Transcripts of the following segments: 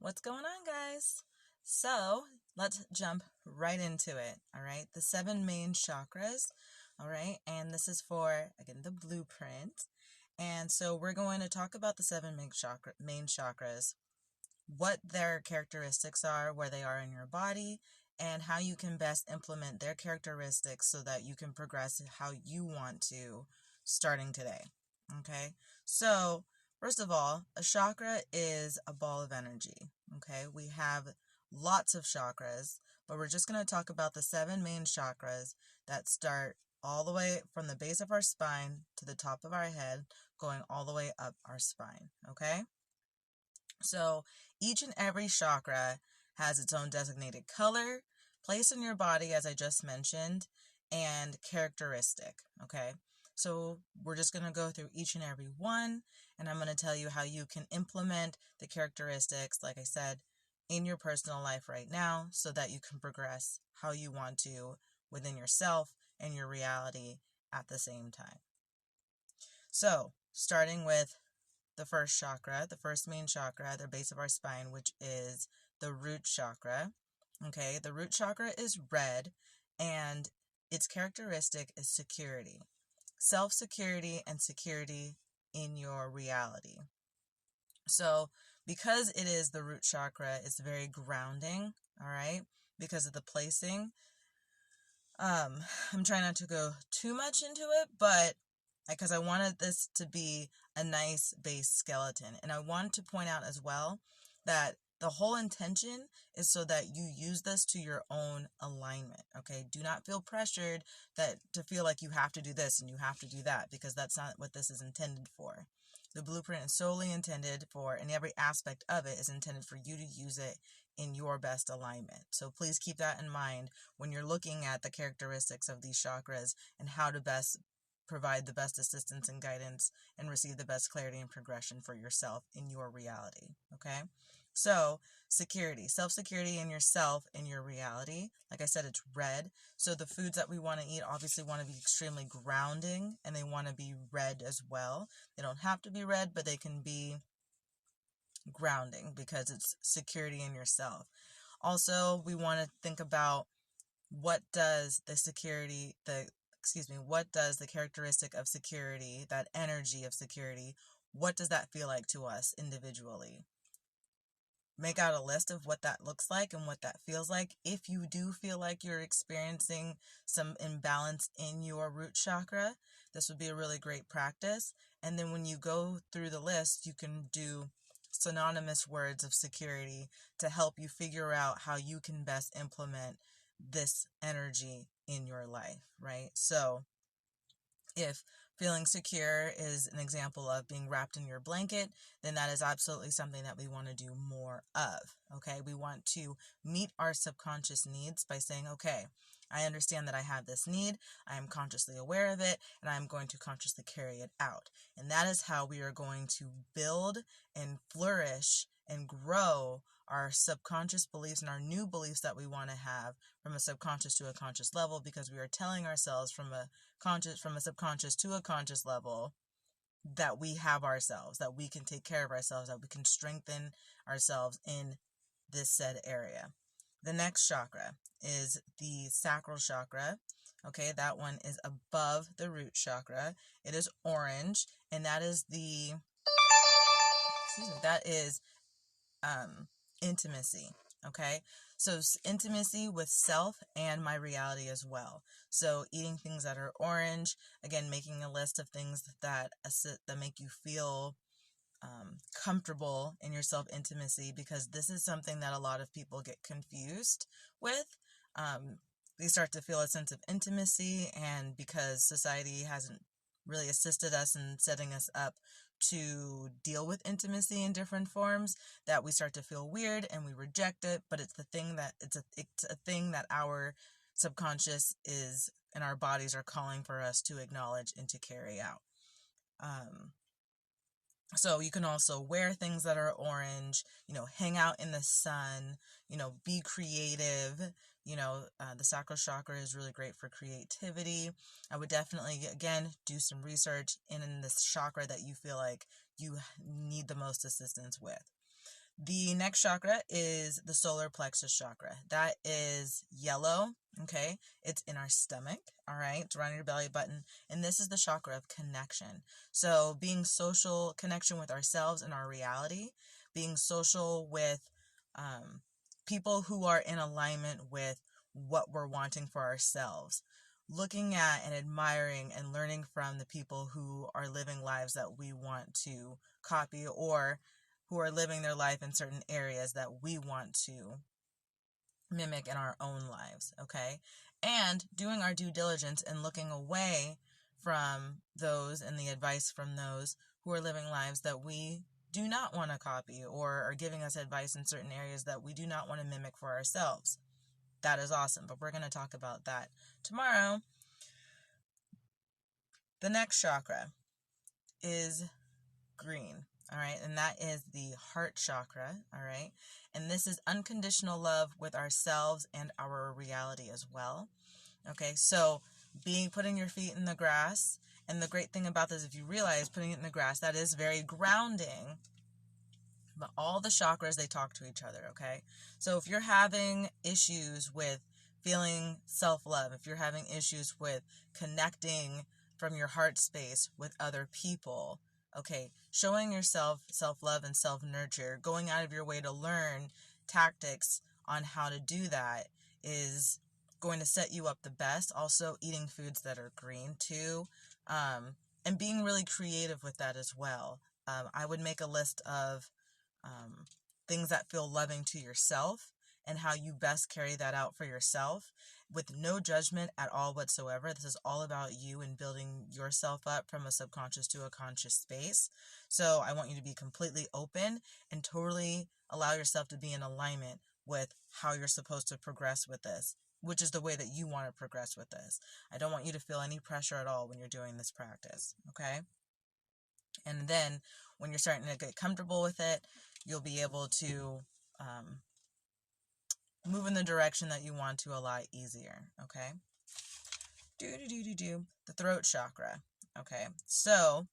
What's going on, guys? So let's jump right into it. All right, the 7 main chakras. All right, and this is for, again, the blueprint. And so we're going to talk about the 7 main chakras, what their characteristics are, where they are in your body, and how you can best implement their characteristics so that you can progress how you want to starting today. Okay, so first of all, a chakra is a ball of energy. Okay, we have lots of chakras, but we're just going to talk about the 7 main chakras that start all the way from the base of our spine to the top of our head, going all the way up our spine. Okay, so each and every chakra has its own designated color, place in your body, as I just mentioned, and characteristic. Okay, so we're just going to go through each and every one, and I'm going to tell you how you can implement the characteristics, like I said, in your personal life right now so that you can progress how you want to within yourself and your reality at the same time. So, starting with the first chakra, the first main chakra, the base of our spine, which is the root chakra. Okay, the root chakra is red, and its characteristic is security, self-security, and security in your reality. So, because it is the root chakra, it's very grounding, all right, because of the placing. I'm trying not to go too much into it, but because I wanted this to be a nice base skeleton. And I want to point out as well that the whole intention is so that you use this to your own alignment, okay? Do not feel pressured to feel like you have to do this and you have to do that, because that's not what this is intended for. The blueprint is solely intended for, and every aspect of it is intended for you to use it in your best alignment. So please keep that in mind when you're looking at the characteristics of these chakras and how to best provide the best assistance and guidance and receive the best clarity and progression for yourself in your reality. Okay, so security, self-security in yourself, in your reality. Like I said, it's red. So the foods that we want to eat obviously want to be extremely grounding, and they want to be red as well. They don't have to be red, but they can be grounding because it's security in yourself. Also, we want to think about what does the characteristic of security, that energy of security, what does that feel like to us individually? Make out a list of what that looks like and what that feels like. If you do feel like you're experiencing some imbalance in your root chakra, this would be a really great practice. And then when you go through the list, you can do synonymous words of security to help you figure out how you can best implement this energy in your life, right? So if feeling secure is an example of being wrapped in your blanket, then that is absolutely something that we want to do more of, okay? We want to meet our subconscious needs by saying, okay, I understand that I have this need, I am consciously aware of it, and I'm going to consciously carry it out. And that is how we are going to build and flourish and grow our subconscious beliefs and our new beliefs that we want to have from a subconscious to a conscious level, because we are telling ourselves from a subconscious to a conscious level that we have ourselves, that we can take care of ourselves, that we can strengthen ourselves in this said area. The next chakra is the Sacral Chakra. Okay, that one is above the root chakra. It is orange, and that is intimacy. Okay, so intimacy with self and my reality as well. So eating things that are orange, again, making a list of things that make you feel comfortable in your self-intimacy, because this is something that a lot of people get confused with. They start to feel a sense of intimacy, and because society hasn't really assisted us in setting us up to deal with intimacy in different forms, that we start to feel weird and we reject it. But it's a thing that our subconscious is and our bodies are calling for us to acknowledge and to carry out. So you can also wear things that are orange, hang out in the sun, be creative. The Sacral Chakra is really great for creativity. I would definitely, again, do some research in this chakra that you feel like you need the most assistance with. The next chakra is the solar plexus chakra. That is yellow, okay? It's in our stomach, all right? It's around your belly button. And this is the chakra of connection. So being social, connection with ourselves and our reality, being social with people who are in alignment with what we're wanting for ourselves. Looking at and admiring and learning from the people who are living lives that we want to copy, or who are living their life in certain areas that we want to mimic in our own lives, okay? And doing our due diligence and looking away from those and the advice from those who are living lives that we do not want to copy, or are giving us advice in certain areas that we do not want to mimic for ourselves. That is awesome, but we're going to talk about that tomorrow. The next chakra is green, all right, and that is the Heart Chakra, all right, and this is unconditional love with ourselves and our reality as well, okay, so putting your feet in the grass, and the great thing about this, if you realize putting it in the grass, that is very grounding, but all the chakras, they talk to each other, okay, so if you're having issues with feeling self-love, if you're having issues with connecting from your heart space with other people, okay, showing yourself self-love and self-nurture, going out of your way to learn tactics on how to do that is going to set you up the best. Also, eating foods that are green too, and being really creative with that as well. I would make a list of things that feel loving to yourself and how you best carry that out for yourself with no judgment at all whatsoever. This is all about you and building yourself up from a subconscious to a conscious space. So I want you to be completely open and totally allow yourself to be in alignment with how you're supposed to progress with this, which is the way that you want to progress with this. I don't want you to feel any pressure at all when you're doing this practice, okay? And then when you're starting to get comfortable with it, you'll be able to move in the direction that you want to a lot easier, okay? The throat chakra, okay? So,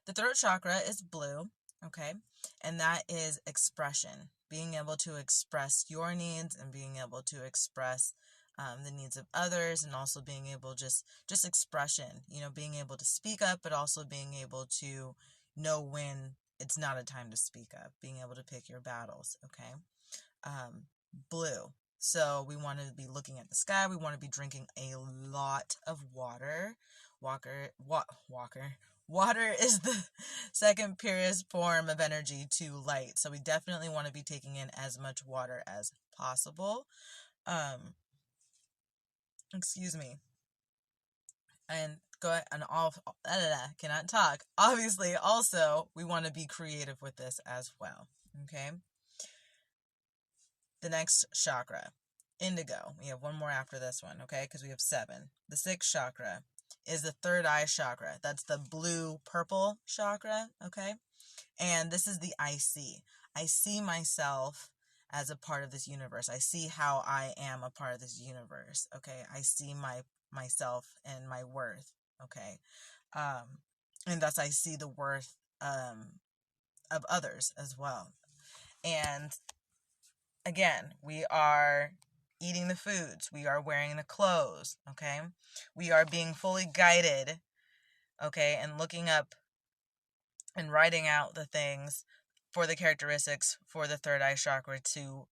the throat chakra is blue, okay? And that is expression, being able to express your needs and being able to express the needs of others, and also being able just expression, being able to speak up, but also being able to know when it's not a time to speak up, being able to pick your battles, okay? Blue. So we want to be looking at the sky. We want to be drinking a lot of water. Water is the second purest form of energy to light. So we definitely want to be taking in as much water as possible. Excuse me. And go ahead and cannot talk. Obviously, also, we want to be creative with this as well. Okay. The next chakra, indigo. We have one more after this one, okay? Because we have 7. The 6th chakra is the third eye chakra. That's the blue-purple chakra, okay? And this is the I see. I see myself as a part of this universe. I see how I am a part of this universe, okay? I see myself and my worth, okay? And thus I see the worth of others as well. And again, we are eating the foods. We are wearing the clothes, okay? We are being fully guided, okay? And looking up and writing out the things for the characteristics for the third eye chakra to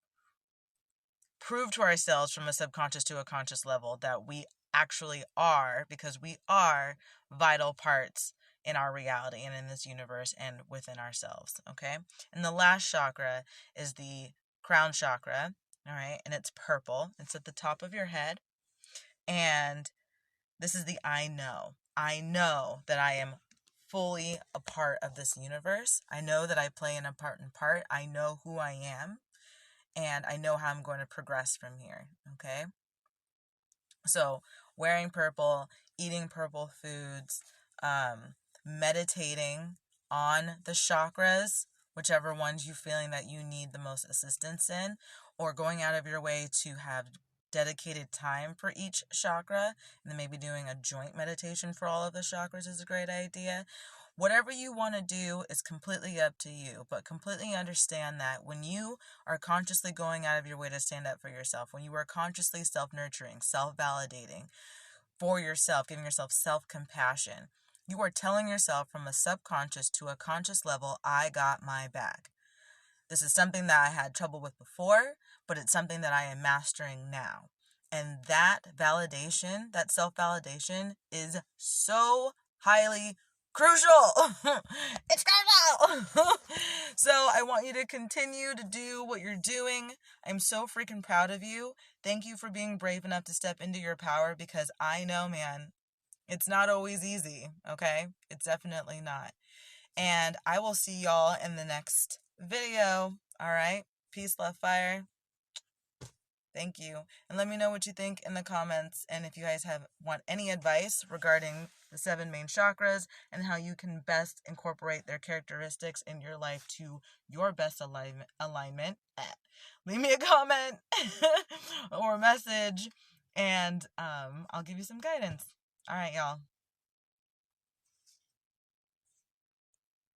prove to ourselves from a subconscious to a conscious level that we actually are, because we are vital parts in our reality and in this universe and within ourselves, okay? And the last chakra is the Crown Chakra, all right? And it's purple. It's at the top of your head. And this is the I know. I know that I am fully a part of this universe. I know that I play an important part. I know who I am. And I know how I'm going to progress from here, okay? So, wearing purple, eating purple foods, meditating on the chakras, whichever ones you feeling that you need the most assistance in, or going out of your way to have dedicated time for each chakra, and then maybe doing a joint meditation for all of the chakras is a great idea. whatever you want to do is completely up to you, but completely understand that when you are consciously going out of your way to stand up for yourself, when you are consciously self-nurturing, self-validating for yourself, giving yourself self-compassion, you are telling yourself from a subconscious to a conscious level, I got my back. This is something that I had trouble with before, but it's something that I am mastering now. And that validation, that self-validation is so highly crucial. It's crucial. So I want you to continue to do what you're doing. I'm so freaking proud of you. Thank you for being brave enough to step into your power, because I know, man, it's not always easy, okay? It's definitely not. And I will see y'all in the next video. All right? Peace, love, fire. Thank you. And let me know what you think in the comments. And if you guys want any advice regarding the 7 main chakras and how you can best incorporate their characteristics in your life to your best alignment, leave me a comment or a message, and I'll give you some guidance. All right, y'all.